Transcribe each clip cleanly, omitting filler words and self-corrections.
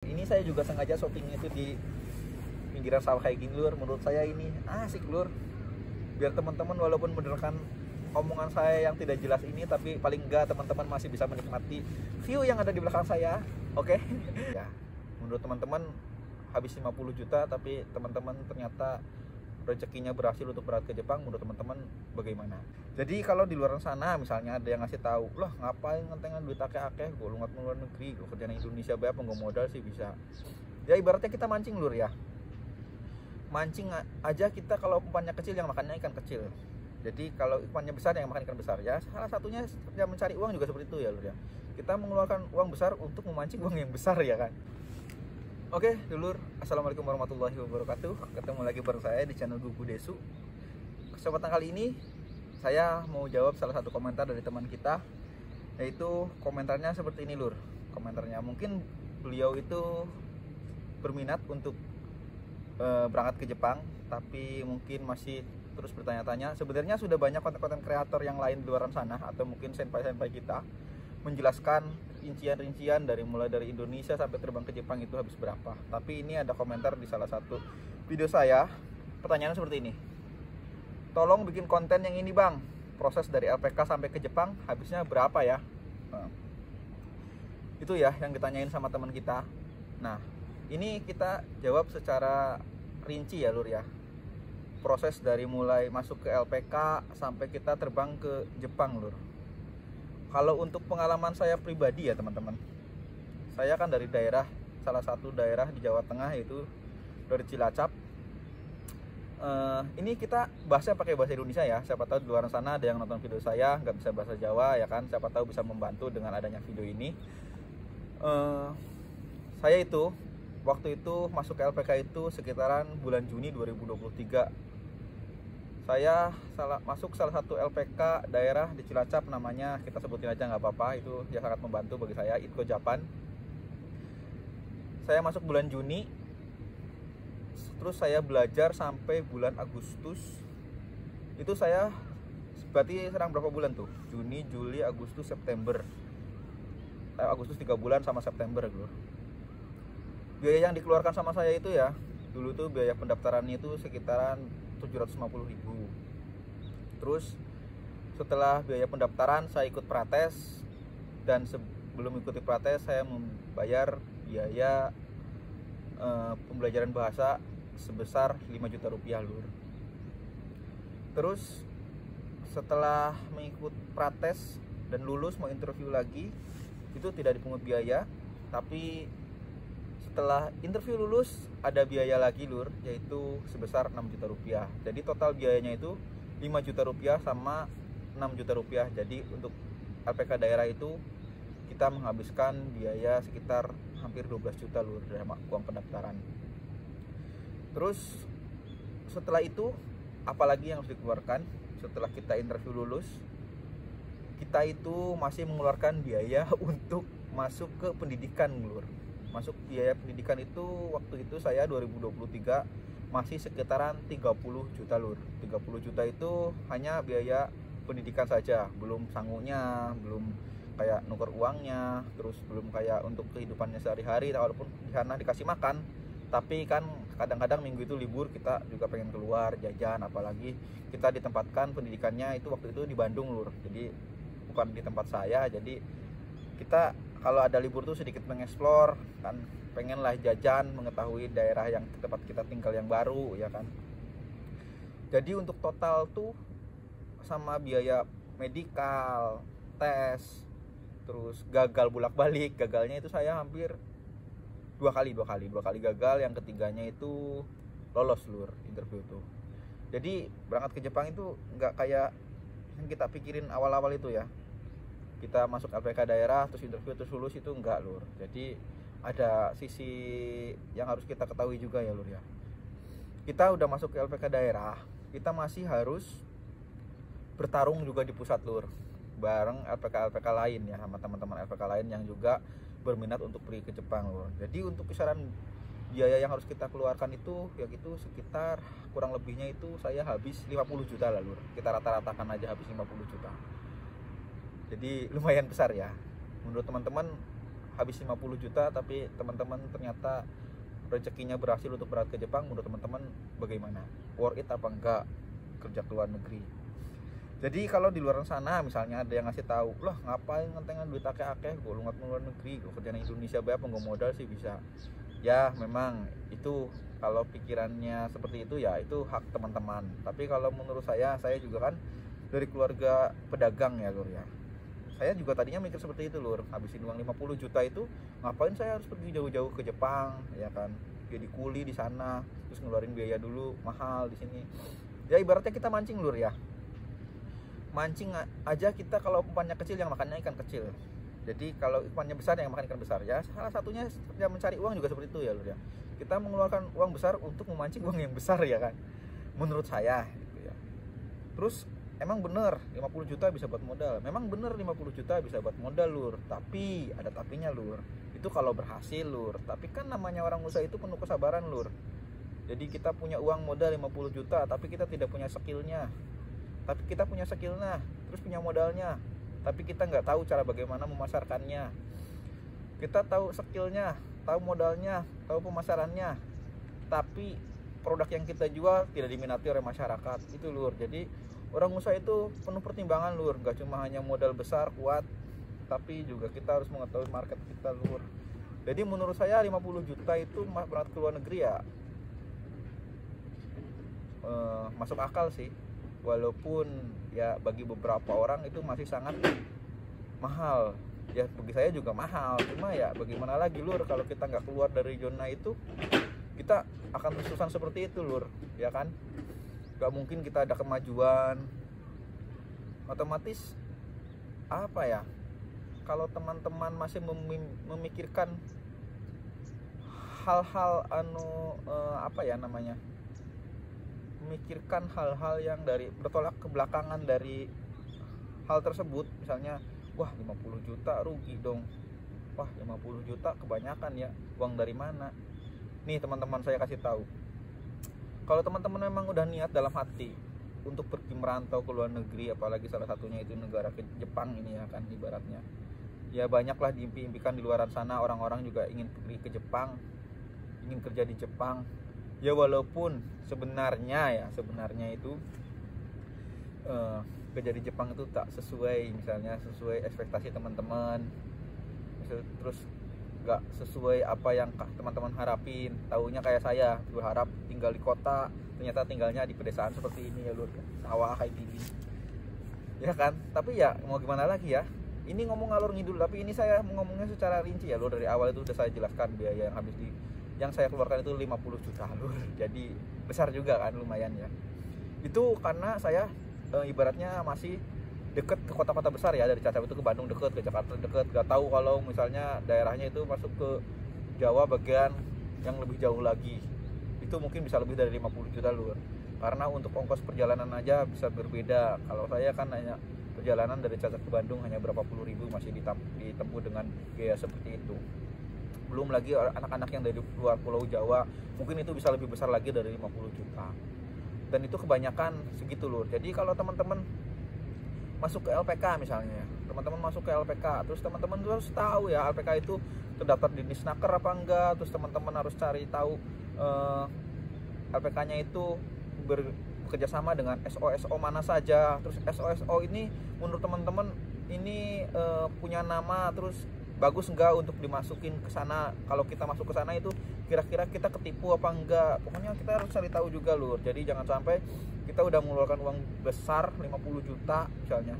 Ini saya juga sengaja shopping itu di pinggiran sawah kayak gini lur. Menurut saya ini asik lur. Biar teman-teman walaupun mendengarkan omongan saya yang tidak jelas ini, tapi paling enggak teman-teman masih bisa menikmati view yang ada di belakang saya. Oke? Ya, menurut teman-teman habis 50 juta tapi teman-teman ternyata rezekinya berhasil untuk berangkat ke Jepang. Menurut teman-teman bagaimana? Jadi kalau di luar sana misalnya ada yang ngasih tahu, lah ngapain ngentengan duit akeh-akeh, gue lungat luar negeri, gue kerja di Indonesia berapa nggak modal sih bisa. Ya ibaratnya kita mancing lur ya, mancing aja kita kalau umpannya kecil yang makannya ikan kecil. Jadi kalau umpannya besar yang makan ikan besar ya. Salah satunya yang mencari uang juga seperti itu ya lur ya. Kita mengeluarkan uang besar untuk memancing uang yang besar ya kan. Oke dulur, assalamualaikum warahmatullahi wabarakatuh. Ketemu lagi bareng saya di channel Gugu Desu. Kesempatan kali ini saya mau jawab salah satu komentar dari teman kita, yaitu komentarnya seperti ini lur. Komentarnya mungkin beliau itu berminat untuk berangkat ke Jepang, tapi mungkin masih terus bertanya-tanya. Sebenarnya sudah banyak konten-konten kreator yang lain di luar sana, atau mungkin senpai-senpai kita menjelaskan rincian-rincian mulai dari Indonesia sampai terbang ke Jepang itu habis berapa. Tapi ini ada komentar di salah satu video saya, pertanyaannya seperti ini. Tolong bikin konten yang ini bang, proses dari LPK sampai ke Jepang habisnya berapa ya? Nah, itu ya yang ditanyain sama teman kita. Nah, ini kita jawab secara rinci ya lur ya. Proses dari mulai masuk ke LPK sampai kita terbang ke Jepang lur. Kalau untuk pengalaman saya pribadi ya teman-teman, saya kan dari salah satu daerah di Jawa Tengah, yaitu dari Cilacap. Ini kita bahasnya pakai bahasa Indonesia ya. Siapa tahu di luar sana ada yang nonton video saya nggak bisa bahasa Jawa ya kan. Siapa tahu bisa membantu dengan adanya video ini. Saya itu waktu itu masuk ke LPK itu sekitaran bulan Juni 2023. Saya masuk salah satu LPK daerah di Cilacap, namanya kita sebutin aja nggak apa-apa, itu dia sangat membantu bagi saya, Itko Japan. Saya masuk bulan Juni, terus saya belajar sampai bulan Agustus. Itu saya berarti serang berapa bulan tuh? Juni, Juli, Agustus, September. Agustus 3 bulan sama September gitu. Biaya yang dikeluarkan sama saya itu ya, dulu tuh biaya pendaftarannya itu sekitaran 750.000. Terus setelah biaya pendaftaran saya ikut prates, dan sebelum ikuti prates saya membayar biaya pembelajaran bahasa sebesar 5 juta rupiah lur. Terus setelah mengikut prates dan lulus mau interview lagi, itu tidak dipungut biaya, tapi setelah interview lulus ada biaya lagi lur, yaitu sebesar 6 juta rupiah. Jadi total biayanya itu 5 juta rupiah sama 6 juta rupiah. Jadi untuk LPK daerah itu kita menghabiskan biaya sekitar hampir 12 juta lur dari uang pendaftaran. Terus setelah itu apalagi yang harus dikeluarkan setelah kita interview lulus? Kita itu masih mengeluarkan biaya untuk masuk ke pendidikan lur. Masuk biaya pendidikan itu waktu itu saya 2023 masih sekitaran 30 juta lur. 30 juta itu hanya biaya pendidikan saja, belum sangunya, belum kayak nuker uangnya, terus belum kayak untuk kehidupannya sehari-hari, walaupun di sana dikasih makan. Tapi kan kadang-kadang minggu itu libur, kita juga pengen keluar jajan, apalagi kita ditempatkan pendidikannya itu waktu itu di Bandung lur. Jadi bukan di tempat saya, jadi kita kalau ada libur tuh sedikit mengeksplor kan, pengen lah jajan, mengetahui daerah yang tempat kita tinggal yang baru ya kan. Jadi untuk total tuh sama biaya medikal, tes, terus gagal bolak-balik, gagalnya itu saya hampir dua kali gagal, yang ketiganya itu lolos lur interview tuh. Jadi berangkat ke Jepang itu nggak kayak yang kita pikirin awal-awal itu ya, kita masuk LPK daerah terus interview terus lulus, itu enggak lur. Jadi ada sisi yang harus kita ketahui juga ya lur ya. Kita udah masuk ke LPK daerah, kita masih harus bertarung juga di pusat lur, bareng LPK lain ya, sama teman-teman LPK lain yang juga berminat untuk pergi ke Jepang lur. Jadi untuk kisaran biaya yang harus kita keluarkan itu ya gitu sekitar kurang lebihnya itu saya habis 50 juta lah lur. Kita rata-ratakan aja habis 50 juta. Jadi lumayan besar ya. Menurut teman-teman habis 50 juta tapi teman-teman ternyata rezekinya berhasil untuk berangkat ke Jepang, menurut teman-teman bagaimana? Worth it apa enggak kerja ke luar negeri? Jadi kalau di luar sana misalnya ada yang ngasih tahu, lah ngapain ngentengan duit akeh-akeh, gue lungat ke luar negeri, gue kerja di Indonesia bayar nggak modal sih bisa. Ya memang itu kalau pikirannya seperti itu ya itu hak teman-teman. Tapi kalau menurut saya juga kan dari keluarga pedagang ya Lur ya. Saya juga tadinya mikir seperti itu Lur, habisin uang 50 juta itu ngapain saya harus pergi jauh-jauh ke Jepang ya kan, jadi kuli di sana terus ngeluarin biaya dulu mahal di sini. Ya ibaratnya kita mancing Lur ya, mancing aja kita kalau umpannya kecil yang makannya ikan kecil, jadi kalau umpannya besar yang makan ikan besar. Ya salah satunya ya mencari uang juga seperti itu ya Lur ya, kita mengeluarkan uang besar untuk memancing uang yang besar ya kan, menurut saya gitu ya. Terus emang bener 50 juta bisa buat modal, memang bener 50 juta bisa buat modal Lur, tapi ada tapinya Lur, itu kalau berhasil Lur. Tapi kan namanya orang usaha itu penuh kesabaran Lur. Jadi kita punya uang modal 50 juta tapi kita tidak punya skillnya, tapi kita punya skillnya terus punya modalnya, tapi kita nggak tahu cara bagaimana memasarkannya. Kita tahu skillnya, tahu modalnya, tahu pemasarannya, tapi produk yang kita jual tidak diminati oleh masyarakat itu Lur. Jadi orang usaha itu penuh pertimbangan Lur, nggak cuma hanya modal besar kuat, tapi juga kita harus mengetahui market kita Lur. Jadi menurut saya 50 juta itu berangkat ke luar negeri ya masuk akal sih, walaupun ya bagi beberapa orang itu masih sangat mahal. Ya bagi saya juga mahal, cuma ya bagaimana lagi Lur, kalau kita nggak keluar dari zona itu kita akan kesusahan seperti itu Lur ya kan. Gak mungkin kita ada kemajuan, otomatis apa ya, kalau teman-teman masih memikirkan hal-hal apa ya namanya, memikirkan hal-hal yang dari bertolak ke belakangan dari hal tersebut, misalnya wah 50 juta rugi dong, wah 50 juta kebanyakan ya, uang dari mana. Nih teman-teman saya kasih tahu, kalau teman-teman memang udah niat dalam hati untuk pergi merantau ke luar negeri, apalagi salah satunya itu negara ke Jepang ini ya kan ibaratnya. Ya banyaklah diimpi-impikan di luar sana, orang-orang juga ingin pergi ke Jepang, ingin kerja di Jepang. Ya walaupun sebenarnya itu kerja di Jepang itu tak sesuai, misalnya sesuai ekspektasi teman-teman, terus gak sesuai apa yang teman-teman harapin. Taunya kayak saya berharap tinggal di kota, ternyata tinggalnya di pedesaan seperti ini ya Lur, sawah kayak gini ya kan. Tapi ya mau gimana lagi ya, ini ngomong ngalur ngidul, tapi ini saya ngomongnya secara rinci ya Lur. Dari awal itu udah saya jelaskan biaya yang saya keluarkan itu 50 juta Lur, jadi besar juga kan, lumayan ya. Itu karena saya ibaratnya masih deket ke kota-kota besar ya, dari Cacabu itu ke Bandung deket, ke Jakarta deket, gak tahu kalau misalnya daerahnya itu masuk ke Jawa bagian yang lebih jauh lagi, itu mungkin bisa lebih dari 50 juta Lur, karena untuk ongkos perjalanan aja bisa berbeda. Kalau saya kan hanya perjalanan dari Cacabu ke Bandung hanya berapa puluh ribu, masih ditempuh dengan biaya seperti itu. Belum lagi anak-anak yang dari luar Pulau Jawa, mungkin itu bisa lebih besar lagi dari 50 juta, dan itu kebanyakan segitu Lur. Jadi kalau teman-teman masuk ke LPK misalnya, teman-teman masuk ke LPK, terus teman-teman harus tahu ya LPK itu terdaftar di Disnaker apa enggak, terus teman-teman harus cari tahu LPK-nya itu bekerja sama dengan SO mana saja. Terus SO ini menurut teman-teman ini punya nama, terus bagus enggak untuk dimasukin ke sana. Kalau kita masuk ke sana itu kira-kira kita ketipu apa enggak, pokoknya kita harus cari tahu juga Lur. Jadi jangan sampai kita udah mengeluarkan uang besar 50 juta misalnya,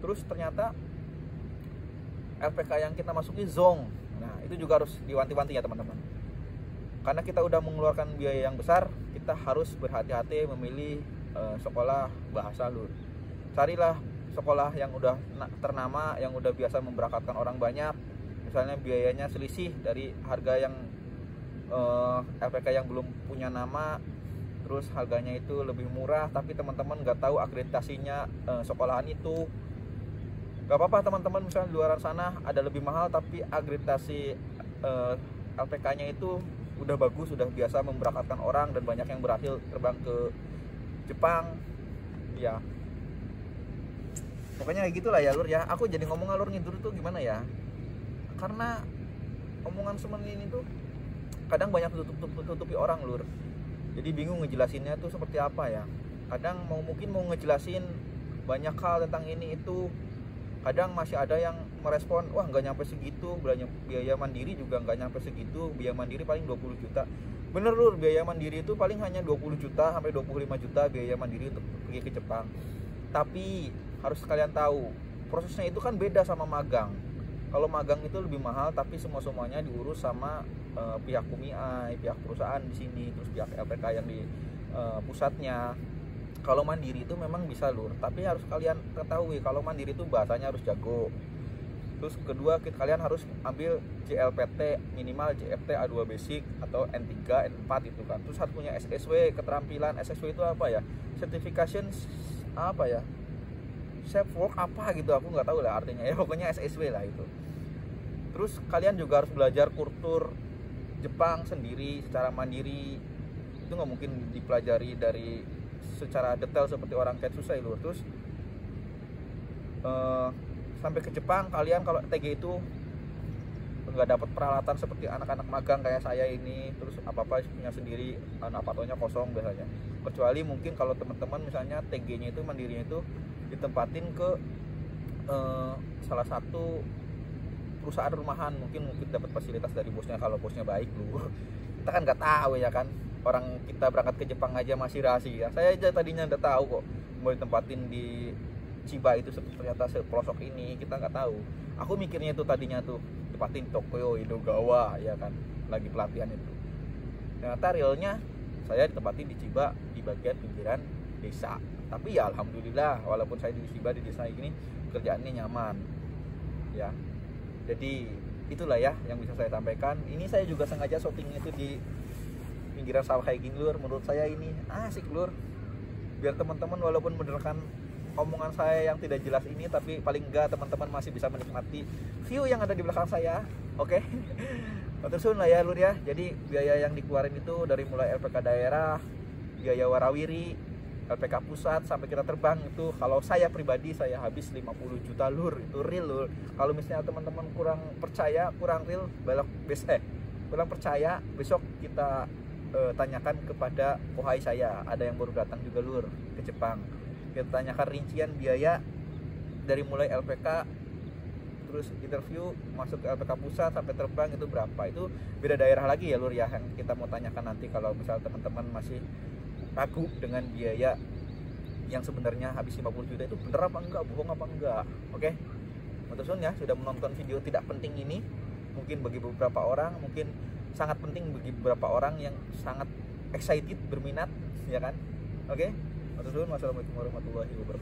terus ternyata LPK yang kita masuki zonk. Nah itu juga harus diwanti-wanti ya teman-teman, karena kita udah mengeluarkan biaya yang besar, kita harus berhati-hati memilih sekolah bahasa Lur. Carilah sekolah yang udah ternama, yang udah biasa memberangkatkan orang banyak, misalnya biayanya selisih dari harga yang LPK yang belum punya nama, terus harganya itu lebih murah, tapi teman-teman nggak tahu akreditasinya sekolahan itu. Gak apa-apa teman-teman, misalnya di luar sana ada lebih mahal, tapi akreditasi LPK-nya itu udah bagus, udah biasa memberangkatkan orang, dan banyak yang berhasil terbang ke Jepang ya. Pokoknya kayak gitulah ya Lur ya. Aku jadi ngomong ngalur ngidul itu gimana ya, karena omongan semen ini tuh kadang banyak tutupi orang lur, jadi bingung ngejelasinnya tuh seperti apa ya. Kadang mungkin mau ngejelasin banyak hal tentang ini itu, kadang masih ada yang merespon, wah nggak nyampe segitu, biaya mandiri juga nggak nyampe segitu, biaya mandiri paling 20 juta. Bener lur, biaya mandiri itu paling hanya 20 juta sampai 25 juta biaya mandiri untuk pergi ke Jepang. Tapi harus kalian tahu, prosesnya itu kan beda sama magang. Kalau magang itu lebih mahal, tapi semuanya diurus sama pihak UMI, pihak perusahaan di sini, terus pihak LPK yang di pusatnya. Kalau mandiri itu memang bisa lur, tapi harus kalian ketahui kalau mandiri itu bahasanya harus jago. Terus kedua, kalian harus ambil JLPT minimal, JFT A2 basic atau N3, N4 itu kan. Terus harus punya SSW, keterampilan SSW itu apa ya? Certification apa ya? Safe work apa gitu, aku nggak tahu lah artinya ya, pokoknya SSW lah itu. Terus kalian juga harus belajar kultur Jepang sendiri secara mandiri. Itu nggak mungkin dipelajari dari secara detail seperti orang Ketsusai lur. Terus sampai ke Jepang, kalian kalau TG itu nggak dapat peralatan seperti anak-anak magang kayak saya ini, terus apa-apa punya sendiri, apartonya kosong biasanya. Kecuali mungkin kalau teman-teman misalnya TG-nya itu mandirinya itu ditempatin ke salah satu perusahaan rumahan, mungkin dapat fasilitas dari bosnya kalau bosnya baik lur. Kita kan nggak tahu ya kan, orang kita berangkat ke Jepang aja masih rahasia. Saya aja tadinya udah tahu kok mau ditempatin di Chiba itu ternyata sepelosok ini, kita nggak tahu. Aku mikirnya itu tadinya tuh tempatin Tokyo, Edogawa ya kan, lagi pelatihan itu. Ternyata realnya saya ditempatin di Chiba di bagian pinggiran desa. Tapi ya alhamdulillah, walaupun saya di Chiba di desa ini kerjaannya nyaman ya. Jadi itulah ya yang bisa saya sampaikan. Ini saya juga sengaja shopping itu di pinggiran sawah kayak gini lur. Menurut saya ini asik lur, biar teman-teman walaupun mendengarkan omongan saya yang tidak jelas ini, tapi paling enggak teman-teman masih bisa menikmati view yang ada di belakang saya. Oke. Terus lah ya lur ya. Jadi biaya yang dikeluarin itu dari mulai LPK daerah, biaya warawiri, LPK pusat, sampai kita terbang itu kalau saya pribadi saya habis 50 juta lur. Itu real lur. Kalau misalnya teman-teman kurang percaya, kurang real, kurang percaya, besok kita tanyakan kepada kohai saya, ada yang baru datang juga lur ke Jepang. Kita tanyakan rincian biaya dari mulai LPK, terus interview, masuk ke LPK pusat sampai terbang itu berapa. Itu beda daerah lagi ya lur ya, yang kita mau tanyakan nanti kalau misal teman-teman masih ragu dengan biaya yang sebenarnya habis 50 juta itu bener apa enggak, bohong apa enggak. Oke. Matursun ya sudah menonton video tidak penting ini. Mungkin bagi beberapa orang mungkin sangat penting, bagi beberapa orang yang sangat excited, berminat ya kan. Oke. Matursun, wassalamualaikum warahmatullahi wabarakatuh.